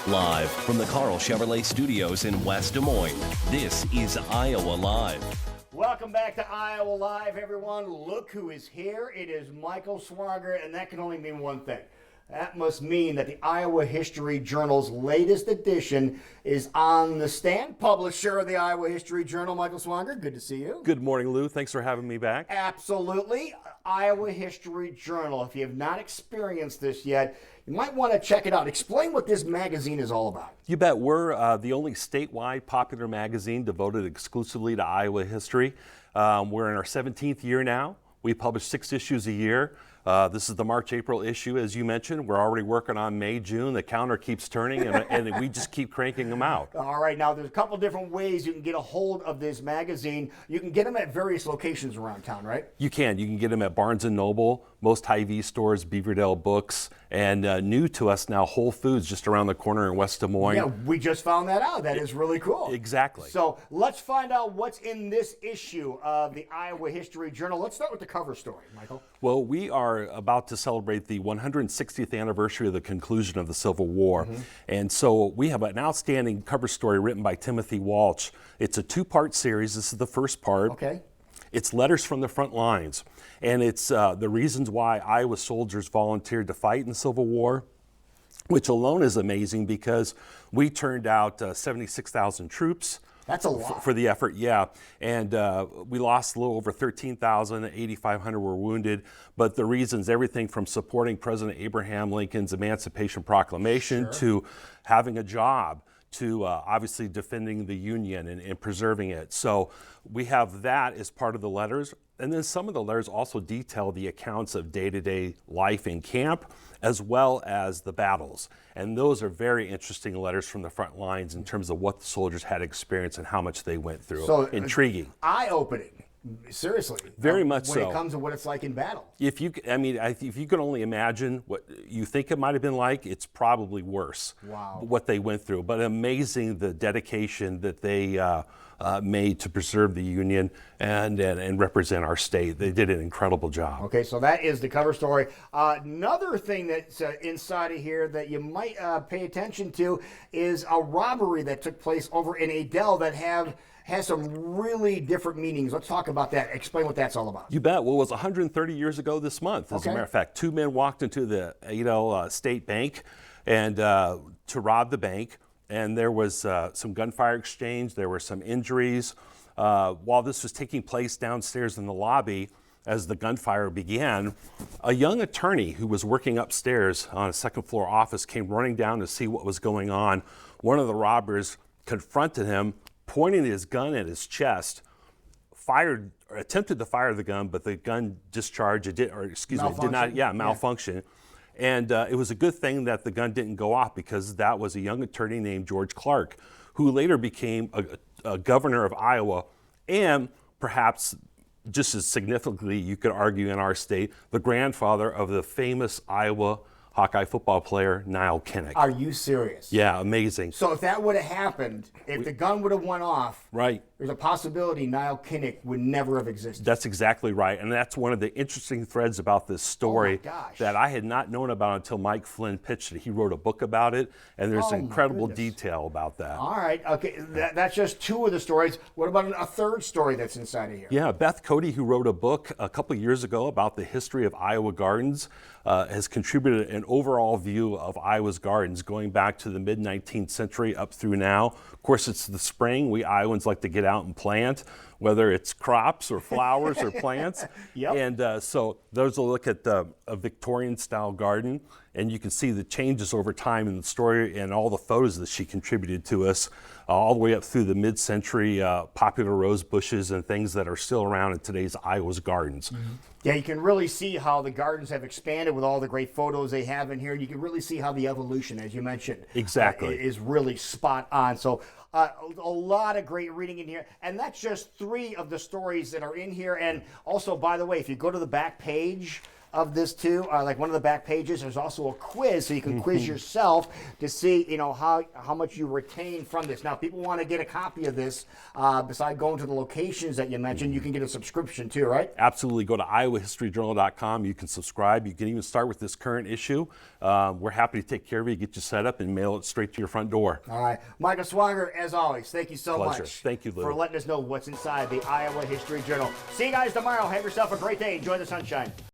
Live from the Carl Chevrolet Studios in West Des Moines, this is Iowa Live. Welcome back to Iowa Live, everyone. Look who is here. It is Michael Swanger, and that can only mean one thing. That must mean that the Iowa History Journal's latest edition is on the stand. Publisher of the Iowa History Journal, Michael Swanger, good to see you. Good morning, Lou. Thanks for having me back. Absolutely. Iowa History Journal. If you have not experienced this yet, you might want to check it out. Explain what this magazine is all about. You bet. We're the only statewide popular magazine devoted exclusively to Iowa history. We're in our 17th year now. We publish 6 issues a year. This is the March-April issue, as you mentioned. We're already working on May, June. The counter keeps turning, and we just keep cranking them out. All right. Now, there's a couple different ways you can get a hold of this magazine. You can get them at various locations around town, right? You can. You can get them at Barnes & Noble, most Hy-Vee stores, Beaverdale Books, and new to us now, Whole Foods, just around the corner in West Des Moines. Yeah, we just found that out. That is really cool. Exactly. So let's find out what's in this issue of the Iowa History Journal. Let's start with the cover story, Michael. Well, we are about to celebrate the 160th anniversary of the conclusion of the Civil War. And so we have an outstanding cover story written by Timothy Walsh. It's a 2-part series. This is the first part. Okay. It's Letters from the Front Lines. And it's the reasons why Iowa soldiers volunteered to fight in the Civil War, which alone is amazing because we turned out 76,000 troops. That's a lot. For the effort, yeah. And we lost a little over 13,000, 8,500 were wounded. But the reasons, everything from supporting President Abraham Lincoln's Emancipation Proclamation to having a job, to obviously defending the Union and preserving it. So we have that as part of the letters. And then some of the letters also detail the accounts of day-to-day life in camp, as well as the battles. And those are very interesting letters from the front lines in terms of what the soldiers had experienced and how much they went through. So intriguing. Eye-opening. Seriously. Very much when so. it comes to what it's like in battle. If you can only imagine what you think it might have been like, it's probably worse. Wow. What they went through. But amazing the dedication that they made to preserve the Union and represent our state. They did an incredible job. Okay, so that is the cover story. Another thing that's inside of here that you might pay attention to is a robbery that took place over in Adel that has some really different meanings. Let's talk about that. Explain what that's all about. You bet. Well, it was 130 years ago this month. As a matter of fact, 2 men walked into the Adel State Bank and to rob the bank. And there was some gunfire exchange. There were some injuries. While this was taking place downstairs in the lobby, as the gunfire began, a young attorney who was working upstairs on a second-floor office came running down to see what was going on. One of the robbers confronted him, pointing his gun at his chest, attempted to fire the gun, but the gun discharged, did not malfunction. And it was a good thing that the gun didn't go off because that was a young attorney named George Clark, who later became a governor of Iowa and perhaps just as significantly, you could argue in our state, the grandfather of the famous Iowa Hawkeye football player, Niall Kinnick. Are you serious? Yeah, amazing. So if that would have happened, if the gun would have went off, right, there's a possibility Niall Kinnick would never have existed. That's exactly right. And that's one of the interesting threads about this story that I had not known about until Mike Flynn pitched it. He wrote a book about it, and there's incredible detail about that. All right. Okay. That's just 2 of the stories. What about a third story that's inside of here? Yeah, Beth Cody, who wrote a book a couple of years ago about the history of Iowa gardens, has contributed an overall view of Iowa's gardens going back to the mid-19th century up through now. Of course, it's the spring. We Iowans like to get out and plant, whether it's crops or flowers or plants. And so there's a look at a Victorian-style garden, and you can see the changes over time in the story and all the photos that she contributed to us, all the way up through the mid-century popular rose bushes and things that are still around in today's Iowa's gardens. Yeah, you can really see how the gardens have expanded with all the great photos they have in here. You can really see how the evolution, as you mentioned, is really spot on. So a lot of great reading in here. And that's just 3 of the stories that are in here. And also, by the way, if you go to the back page of this too. Like one of the back pages, there's also a quiz, so you can quiz yourself to see, you know, how much you retain from this. Now, if people want to get a copy of this, besides going to the locations that you mentioned, you can get a subscription too, right? Absolutely. Go to iowahistoryjournal.com. You can subscribe. You can even start with this current issue. We're happy to take care of you, get you set up, and mail it straight to your front door. All right. Michael Swanger, as always, thank you so Pleasure. much. Thank you, Lou, for letting us know what's inside the Iowa History Journal. See you guys tomorrow. Have yourself a great day. Enjoy the sunshine.